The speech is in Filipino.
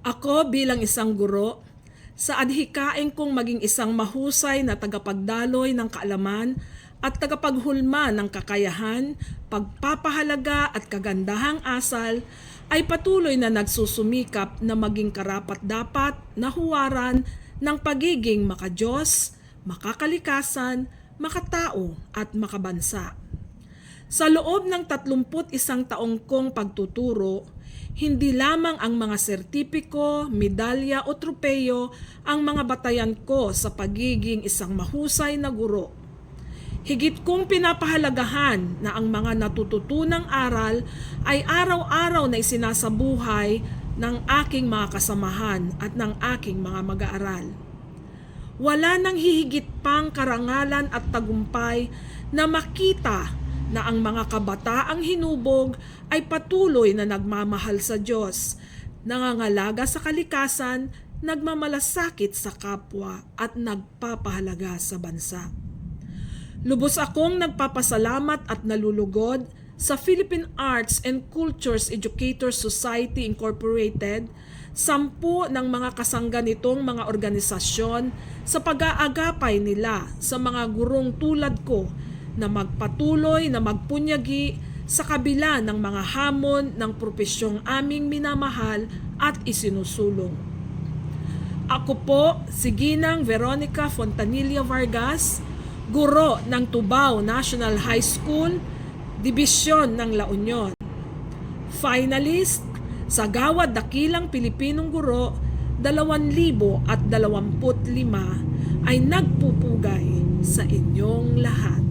Ako bilang isang guro, sa adhikain kong maging isang mahusay na tagapagdaloy ng kaalaman at tagapaghulma ng kakayahan, pagpapahalaga at kagandahang asal, ay patuloy na nagsusumikap na maging karapat-dapat na huwaran ng pagiging makadiyos, makakalikasan, makatao at makabansa. Sa loob ng 31 taong kong pagtuturo, hindi lamang ang mga sertipiko, medalya o tropeyo ang mga batayan ko sa pagiging isang mahusay na guro. Higit kong pinapahalagahan na ang mga natututunang aral ay araw-araw na isinasabuhay ng aking mga kasamahan at ng aking mga mag-aaral. Wala nang hihigit pang karangalan at tagumpay na makita na ang mga kabataang hinubog ay patuloy na nagmamahal sa Diyos, nangangalaga sa kalikasan, nagmamalasakit sa kapwa at nagpapahalaga sa bansa. Lubos akong nagpapasalamat at nalulugod sa Philippine Arts and Cultures Educators Society Incorporated, 10 ng mga kasangga nitong mga organisasyon sa pag-aagapay nila sa mga gurong tulad ko na magpatuloy na magpunyagi sa kabila ng mga hamon ng propesyong aming minamahal at isinusulong. Ako po si Ginang Veronica Fontanilla Vargas, guro ng Tubao National High School, Dibisyon ng La Union. Finalist sa Gawad Dakilang Pilipinong Guro 2025 ay nagpupugay sa inyong lahat.